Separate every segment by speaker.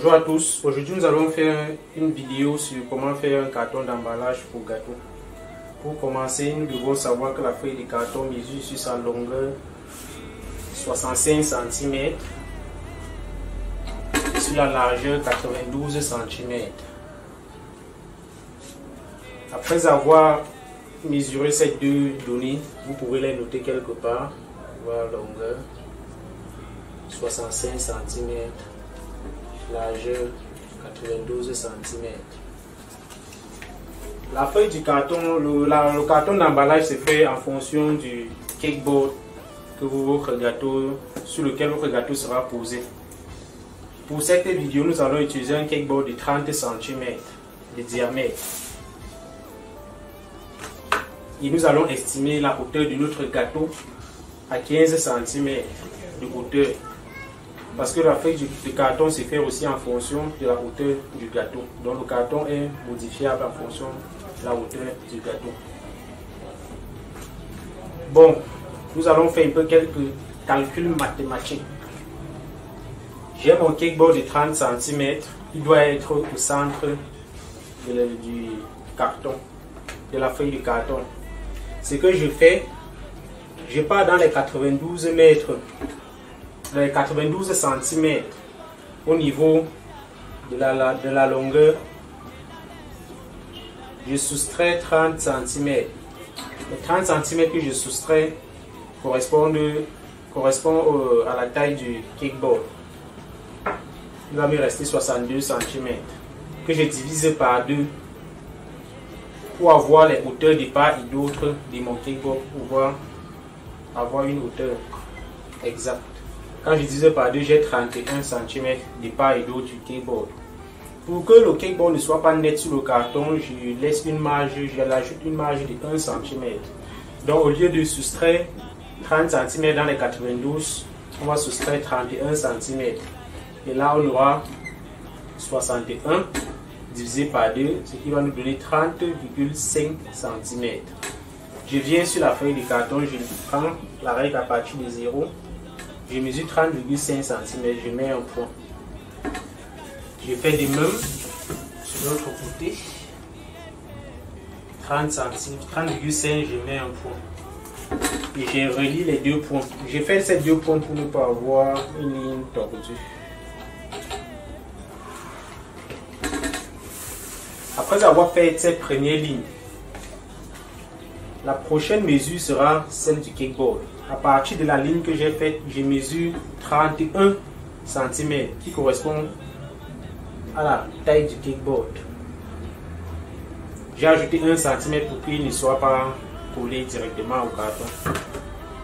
Speaker 1: Bonjour à tous, aujourd'hui nous allons faire une vidéo sur comment faire un carton d'emballage pour gâteau. Pour commencer, nous devons savoir que la feuille de carton mesure sur sa longueur 65 cm, sur la largeur 92 cm. Après avoir mesuré ces deux données, vous pouvez les noter quelque part. Voilà, longueur 65 cm, largeur 92 cm. La feuille du carton, le carton d'emballage se fait en fonction du cakeboard sur lequel votre gâteau sera posé. Pour cette vidéo, nous allons utiliser un cakeboard de 30 cm de diamètre. Et nous allons estimer la hauteur de notre gâteau à 15 cm de hauteur. Parce que la feuille de carton se fait aussi en fonction de la hauteur du gâteau. Donc le carton est modifiable en fonction de la hauteur du gâteau. Bon, nous allons faire un peu quelques calculs mathématiques. J'ai mon cakeboard de 30 cm. Il doit être au centre du carton, de la feuille de carton. Ce que je fais, je pars dans les 92 mètres. Les 92 cm au niveau de la longueur, je soustrais 30 cm. Les 30 cm que je soustrais correspondent à la taille du cakeboard. Il va me rester 62 cm que je divise par 2 pour avoir les hauteurs de part et d'autre de mon cakeboard, pour pouvoir avoir une hauteur exacte. Quand je divise par 2, j'ai 31 cm de part et d'autre du cakeboard. Pour que le cakeboard ne soit pas net sur le carton, je laisse une marge, je l'ajoute une marge de 1 cm. Donc au lieu de soustraire 30 cm dans les 92, on va soustraire 31 cm. Et là on aura 61 divisé par 2, ce qui va nous donner 30,5 cm. Je viens sur la feuille de carton, je prends la règle à partir de 0. Je mesure 30,5 cm, je mets un point. Je fais de même sur l'autre côté. 30 cm, 30,5, je mets un point. Et je relie les deux points. J'ai fait ces deux points pour ne pas avoir une ligne tordue. Après avoir fait cette première ligne, la prochaine mesure sera celle du cakeboard. À partir de la ligne que j'ai faite, je mesure 31 cm qui correspond à la taille du cakeboard. J'ai ajouté 1 cm pour qu'il ne soit pas collé directement au carton.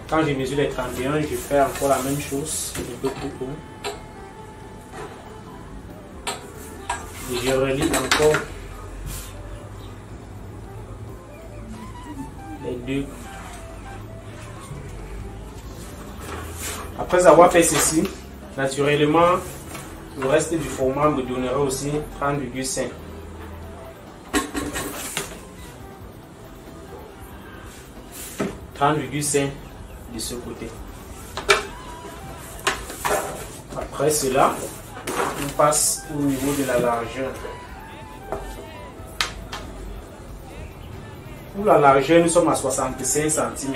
Speaker 1: Quand je mesure les 31, je fais encore la même chose, un peu plus haut. Et je relie encore les deux. Après avoir fait ceci, naturellement, le reste du format me donnera aussi 30,5. De ce côté. Après cela, on passe au niveau de la largeur. Pour la largeur, nous sommes à 65 cm.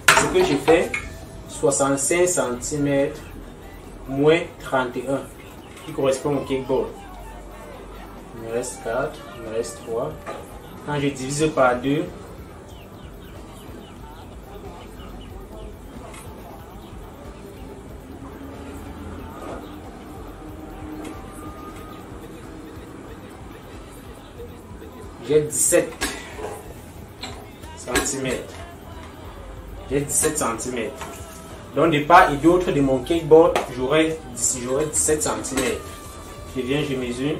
Speaker 1: Ce que j'ai fait, 65 cm moins 31 qui correspond au cakeboard. Il me reste 4, il me reste 3. Quand je divise par 2, j'ai 17 cm. J'ai 17 cm. Donc de part et d'autre de mon cakeboard, j'aurai 17 cm. Je viens, je mesure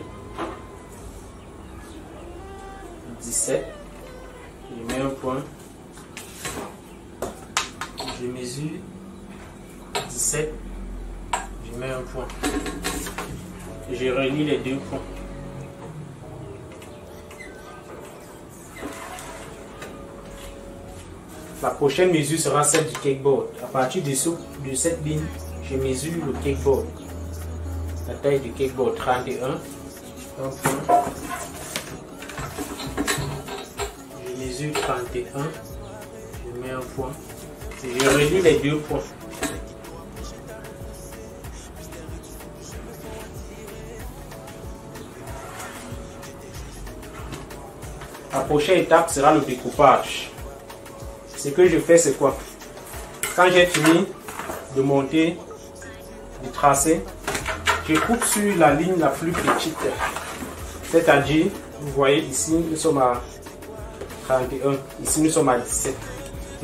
Speaker 1: 17. Je mets un point. Je mesure 17. Je mets un point. Et je relie les deux points. La prochaine mesure sera celle du cakeboard. À partir de cette ligne, je mesure le cakeboard. La taille du cakeboard 31. Un point. Je mesure 31. Je mets un point. Et je réduis les 2 points. La prochaine étape sera le découpage. Ce que je fais, c'est quoi? Quand j'ai fini de monter, de tracer, je coupe sur la ligne la plus petite. C'est-à-dire, vous voyez ici, nous sommes à 31. Ici, nous sommes à 17.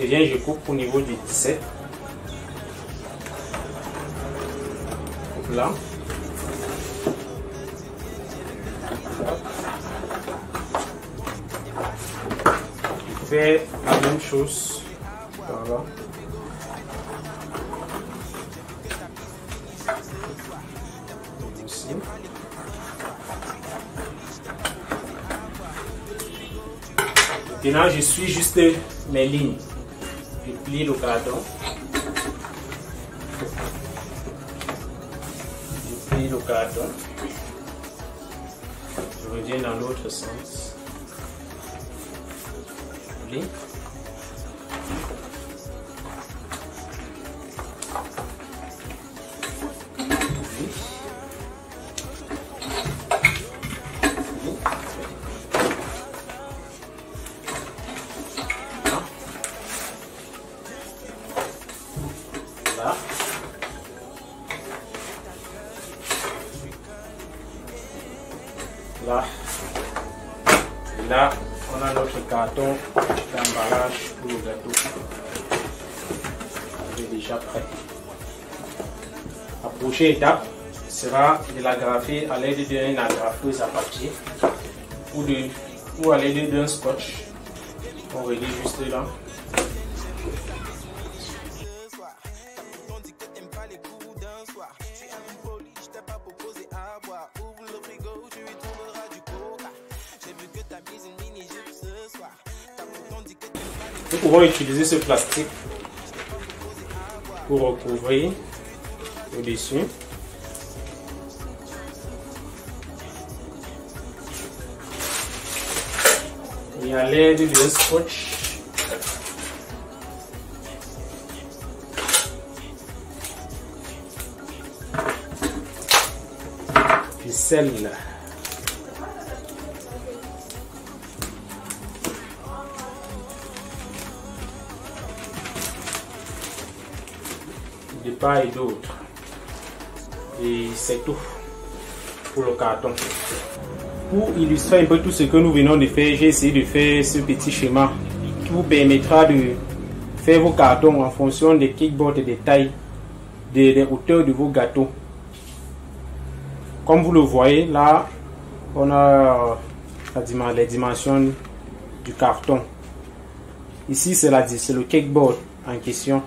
Speaker 1: Et bien, je coupe au niveau du 17. Coupe là. Je fais la même chose par là. Ici. Maintenant, je suis juste mes lignes. Je plie le carton. Je plie le carton. Je reviens dans l'autre sens. Je plie. Là, on a notre carton d'emballage pour le gâteau. Il est déjà prêt. La prochaine étape sera de l'agrafer à l'aide d'une agrafeuse à papier ou à l'aide d'un scotch. On relie juste là. Nous pouvons utiliser ce plastique pour recouvrir au-dessus. Et à l'aide d'un scotch, ficelle. De part et d'autre. Et c'est tout pour le carton. Pour illustrer un peu tout ce que nous venons de faire, j'ai essayé de faire ce petit schéma qui vous permettra de faire vos cartons en fonction des kickboards et des tailles, des hauteurs de vos gâteaux. Comme vous le voyez, là, on a les dimensions du carton. Ici, c'est le kickboard en question.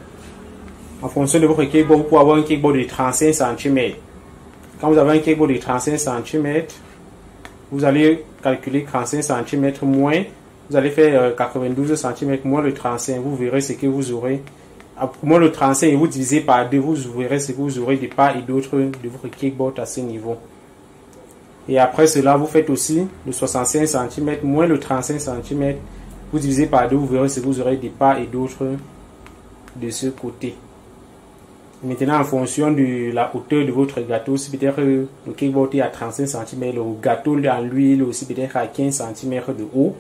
Speaker 1: En fonction de votre kickboard, vous pouvez avoir un kickboard de 35 cm. Quand vous avez un kickboard de 35 cm, vous allez calculer 35 cm moins, vous allez faire 92 cm moins le 35. Vous verrez ce que vous aurez. Moins le 35 et vous divisez par 2, vous verrez ce que vous aurez de part et d'autre de votre kickboard à ce niveau. Et après cela, vous faites aussi le 65 cm moins le 35 cm. Vous divisez par 2, vous verrez ce que vous aurez de part et d'autre de ce côté. Maintenant, en fonction de la hauteur de votre gâteau, si peut-être le kickboard est à 35 cm, le gâteau en lui aussi peut-être à 15 cm de haut.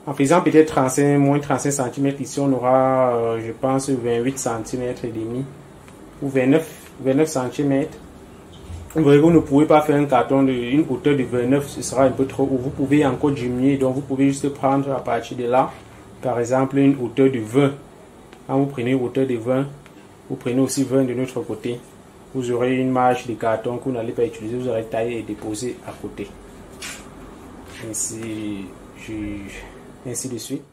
Speaker 1: En faisant peut-être 35 moins 35 cm, ici on aura, je pense, 28 cm et demi ou 29 cm. Vous voyez que vous ne pouvez pas faire un carton d'une hauteur de 29, ce sera un peu trop haut. Vous pouvez encore diminuer, donc vous pouvez juste prendre à partir de là, par exemple, une hauteur de 20. Quand vous prenez une hauteur de 20, vous prenez aussi 20 de notre côté. Vous aurez une marge de carton que vous n'allez pas utiliser, vous aurez taillé et déposé à côté. Ainsi de suite.